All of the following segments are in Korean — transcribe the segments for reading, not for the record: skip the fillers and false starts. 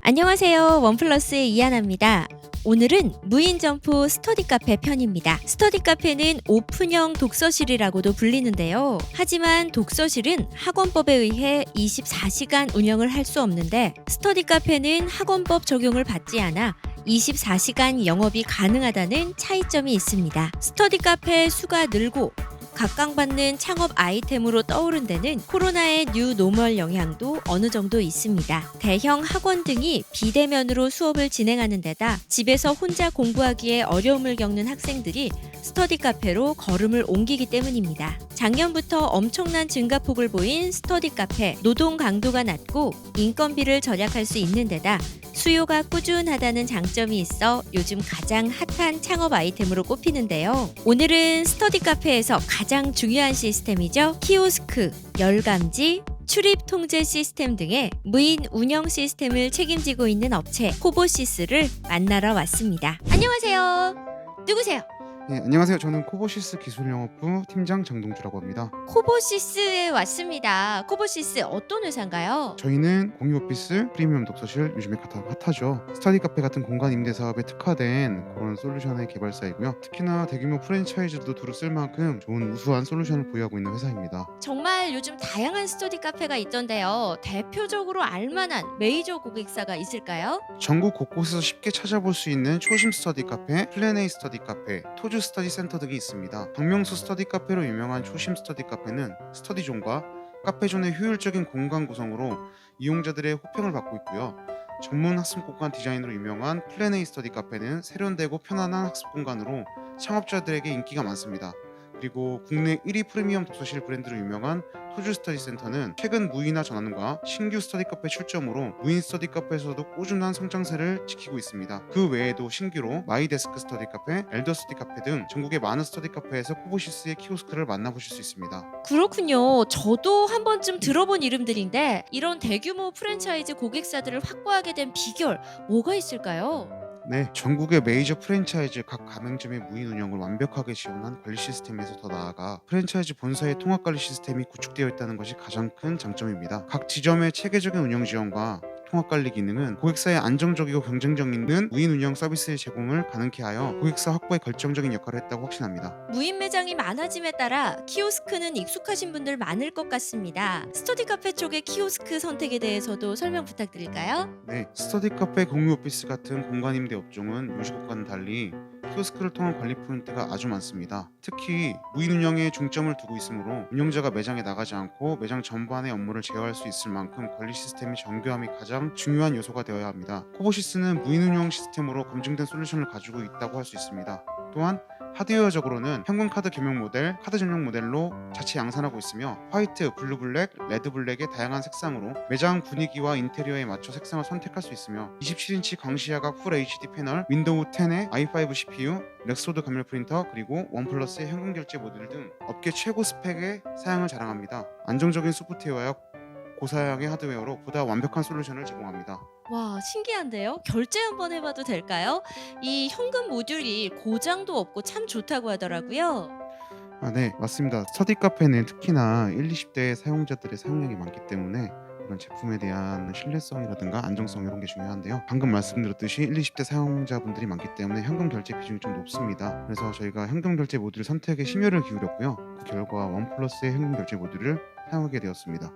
안녕하세요. 원플러스의 이하나입니다. 오늘은 무인점포 스터디 카페 편입니다. 스터디 카페는 오픈형 독서실이라고도 불리는데요. 하지만 독서실은 학원법에 의해 24시간 운영을 할 수 없는데 스터디 카페는 학원법 적용을 받지 않아 24시간 영업이 가능하다는 차이점이 있습니다. 스터디 카페 수가 늘고 각광받는 창업 아이템으로 떠오른 데는 코로나의 뉴 노멀 영향도 어느 정도 있습니다. 대형 학원 등이 비대면으로 수업을 진행하는 데다 집에서 혼자 공부하기에 어려움을 겪는 학생들이 스터디 카페로 걸음을 옮기기 때문입니다. 작년부터 엄청난 증가폭을 보인 스터디 카페, 노동 강도가 낮고 인건비를 절약할 수 있는 데다 수요가 꾸준하다는 장점이 있어 요즘 가장 핫한 창업 아이템으로 꼽히는데요. 오늘은 스터디 카페에서 가장 중요한 시스템이죠. 키오스크, 열감지, 출입 통제 시스템 등의 무인 운영 시스템을 책임지고 있는 업체 코보시스를 만나러 왔습니다. 안녕하세요. 누구세요? 네, 안녕하세요. 저는 코보시스 기술영업부 팀장 장동주라고 합니다. 코보시스에 왔습니다. 코보시스 어떤 회사인가요? 저희는 공유 오피스, 프리미엄 독서실, 요즘에 핫하죠. 스터디 카페 같은 공간 임대 사업에 특화된 그런 솔루션의 개발사이고요. 특히나 대규모 프랜차이즈도 두루 쓸 만큼 좋은 우수한 솔루션을 보유하고 있는 회사입니다. 정말 요즘 다양한 스터디 카페가 있던데요. 대표적으로 알만한 메이저 고객사가 있을까요? 전국 곳곳에서 쉽게 찾아볼 수 있는 초심 스터디 카페, 플랜 A 스터디 카페, 토즈 스터디 센터 등이 있습니다. 박명수 스터디 카페로 유명한 초심 스터디 카페는 스터디존과 카페존의 효율적인 공간 구성으로 이용자들의 호평을 받고 있고요. 전문 학습 공간 디자인으로 유명한 플랜 A 스터디 카페는 세련되고 편안한 학습 공간으로 창업자들에게 인기가 많습니다. 그리고 국내 1위 프리미엄 독서실 브랜드로 유명한 토즈 스터디 센터는 최근 무인화 전환과 신규 스터디 카페 출점으로 무인 스터디 카페에서도 꾸준한 성장세를 지키고 있습니다. 그 외에도 신규로 마이데스크 스터디 카페, 엘더 스터디 카페 등 전국의 많은 스터디 카페에서 코보시스의 키오스크를 만나보실 수 있습니다. 그렇군요. 저도 한 번쯤 들어본 이름들인데 이런 대규모 프랜차이즈 고객사들을 확보하게 된 비결 뭐가 있을까요? 네, 전국의 메이저 프랜차이즈 각 가맹점의 무인 운영을 완벽하게 지원한 관리 시스템에서 더 나아가 프랜차이즈 본사의 통합 관리 시스템이 구축되어 있다는 것이 가장 큰 장점입니다. 각 지점의 체계적인 운영 지원과 통합 관리 기능은 고객사의 안정적이고 경쟁력 있는 무인 운영 서비스의 제공을 가능케 하여 고객사 확보에 결정적인 역할을 했다고 확신합니다. 무인 매장이 많아짐에 따라 키오스크는 익숙하신 분들 많을 것 같습니다. 스터디 카페 쪽의 키오스크 선택에 대해서도 설명 부탁드릴까요? 네, 스터디 카페, 공유 오피스 같은 공간 임대 업종은 요식업과는 달리 키오스크를 통한 관리 포인트가 아주 많습니다. 특히 무인 운영에 중점을 두고 있으므로 운영자가 매장에 나가지 않고 매장 전반의 업무를 제어할 수 있을 만큼 관리 시스템의 정교함이 가장 중요한 요소가 되어야 합니다. 코보시스는 무인 운영 시스템으로 검증된 솔루션을 가지고 있다고 할 수 있습니다. 또한 하드웨어적으로는 현금 카드 겸용 모델, 카드 전용 모델로 자체 양산하고 있으며 화이트, 블루 블랙, 레드 블랙의 다양한 색상으로 매장 분위기와 인테리어에 맞춰 색상을 선택할 수 있으며 27인치 광시야각 풀 HD 패널, 윈도우 10의 i5 CPU, 렉소드 감열 프린터, 그리고 원플러스의 현금 결제 모듈 등 업계 최고 스펙의 사양을 자랑합니다. 안정적인 소프트웨어와 고사양의 하드웨어로 보다 완벽한 솔루션을 제공합니다. 와, 신기한데요? 결제 한번 해봐도 될까요? 이 현금 모듈이 고장도 없고 참 좋다고 하더라고요. 네, 맞습니다. 스터디 카페는 특히나 1, 20대 사용자들의 사용량이 많기 때문에 이런 제품에 대한 신뢰성이라든가 안정성 이런 게 중요한데요. 방금 말씀드렸듯이 1, 20대 사용자분들이 많기 때문에 현금 결제 비중이 좀 높습니다. 그래서 저희가 현금 결제 모듈 선택에 심혈을 기울였고요. 그 결과 원플러스의 현금 결제 모듈을 사용하게 되었습니다.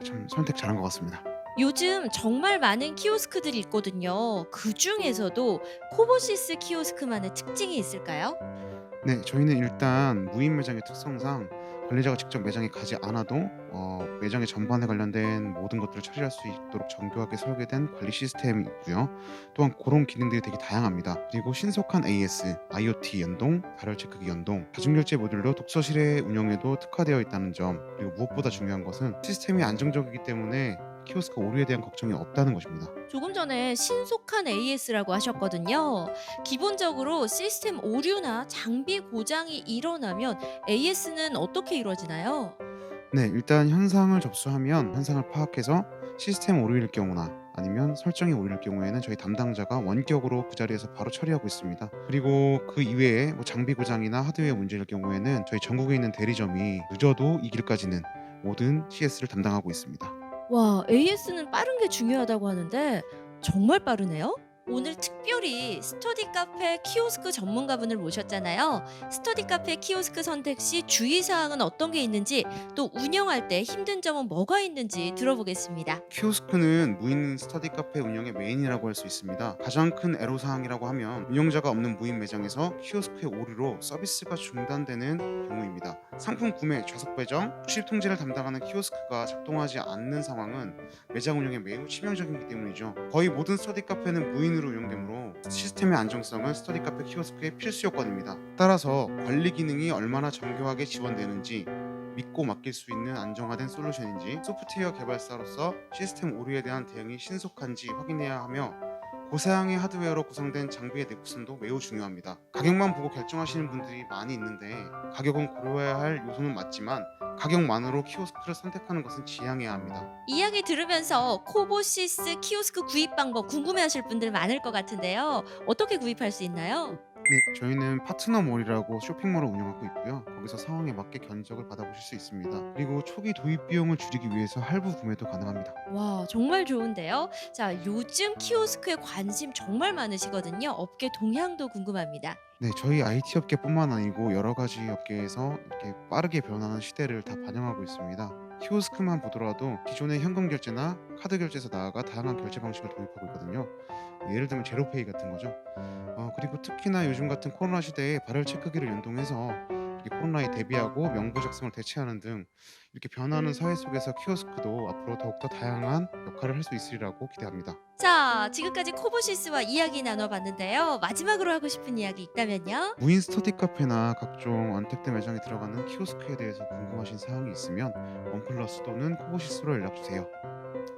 참 선택 잘한 것 같습니다. 요즘 정말 많은 키오스크들이 있거든요. 그 중에서도 코보시스 키오스크만의 특징이 있을까요? 네, 저희는 일단 무인 매장의 특성상 관리자가 직접 매장에 가지 않아도 매장의 전반에 관련된 모든 것들을 처리할 수 있도록 정교하게 설계된 관리 시스템이 있고요. 또한 그런 기능들이 되게 다양합니다. 그리고 신속한 AS, IoT 연동, 발열 체크기 연동, 다중결제 모듈로 독서실의 운영에도 특화되어 있다는 점, 그리고 무엇보다 중요한 것은 시스템이 안정적이기 때문에 키오스크 오류에 대한 걱정이 없다는 것입니다. 조금 전에 신속한 AS라고 하셨거든요. 기본적으로 시스템 오류나 장비 고장이 일어나면 AS는 어떻게 이루어지나요? 네, 일단 현상을 접수하면 현상을 파악해서 시스템 오류일 경우나 아니면 설정이 오류일 경우에는 저희 담당자가 원격으로 그 자리에서 바로 처리하고 있습니다. 그리고 그 이외에 장비 고장이나 하드웨어 문제일 경우에는 저희 전국에 있는 대리점이 늦어도 이 길까지는 모든 CS를 담당하고 있습니다. 와, AS는 빠른 게 중요하다고 하는데 정말 빠르네요. 오늘 특별히 스터디 카페 키오스크 전문가분을 모셨잖아요. 스터디 카페 키오스크 선택 시 주의사항은 어떤 게 있는지, 또 운영할 때 힘든 점은 뭐가 있는지 들어보겠습니다. 키오스크는 무인 스터디 카페 운영의 메인이라고 할 수 있습니다. 가장 큰 애로사항이라고 하면 운영자가 없는 무인 매장에서 키오스크의 오류로 서비스가 중단되는 경우입니다. 상품 구매, 좌석 배정, 수집 통제를 담당하는 키오스크가 작동하지 않는 상황은 매장 운영에 매우 치명적이기 때문이죠. 거의 모든 스터디 카페는 무인으로 운영되므로 시스템의 안정성은 스터디 카페 키오스크의 필수 요건입니다. 따라서 관리 기능이 얼마나 정교하게 지원되는지, 믿고 맡길 수 있는 안정화된 솔루션인지, 소프트웨어 개발사로서 시스템 오류에 대한 대응이 신속한지 확인해야 하며, 고사양의 하드웨어로 구성된 장비의 내구성도 매우 중요합니다. 가격만 보고 결정하시는 분들이 많이 있는데, 가격은 고려해야 할 요소는 맞지만 가격만으로 키오스크를 선택하는 것은 지양해야 합니다. 이야기 들으면서 코보시스 키오스크 구입 방법 궁금해하실 분들 많을 것 같은데요. 어떻게 구입할 수 있나요? 네, 저희는 파트너몰이라고 쇼핑몰을 운영하고 있고요. 거기서 상황에 맞게 견적을 받아보실 수 있습니다. 그리고 초기 도입 비용을 줄이기 위해서 할부 구매도 가능합니다. 와, 정말 좋은데요. 자, 요즘 키오스크에 관심 정말 많으시거든요. 업계 동향도 궁금합니다. 네, 저희 IT 업계뿐만 아니고 여러 가지 업계에서 이렇게 빠르게 변하는 시대를 다 반영하고 있습니다. 키오스크만 보더라도 기존의 현금 결제나 카드 결제에서 나아가 다양한 결제 방식을 도입하고 있거든요. 예를 들면 제로페이 같은 거죠. 그리고 특히나 요즘 같은 코로나 시대에 발열 체크기를 연동해서 이렇게 코로나에 대비하고 명부 작성을 대체하는 등 이렇게 변하는 사회 속에서 키오스크도 앞으로 더욱더 다양한 역할을 할 수 있으리라고 기대합니다. 자, 지금까지 코보시스와 이야기 나눠봤는데요. 마지막으로 하고 싶은 이야기 있다면요? 무인 스터디 카페나 각종 언택트 매장에 들어가는 키오스크에 대해서 궁금하신 사항이 있으면 원플러스 또는 코보시스로 연락주세요.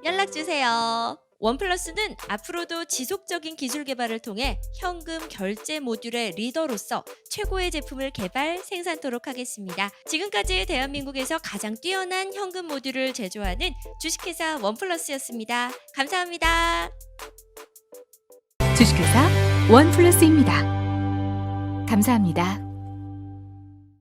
연락주세요. 원플러스는 앞으로도 지속적인 기술 개발을 통해 현금 결제 모듈의 리더로서 최고의 제품을 개발, 생산토록 하겠습니다. 지금까지 대한민국에서 가장 뛰어난 현금 모듈을 제조하는 주식회사 원플러스였습니다. 감사합니다. 주식회사 원플러스입니다. 감사합니다.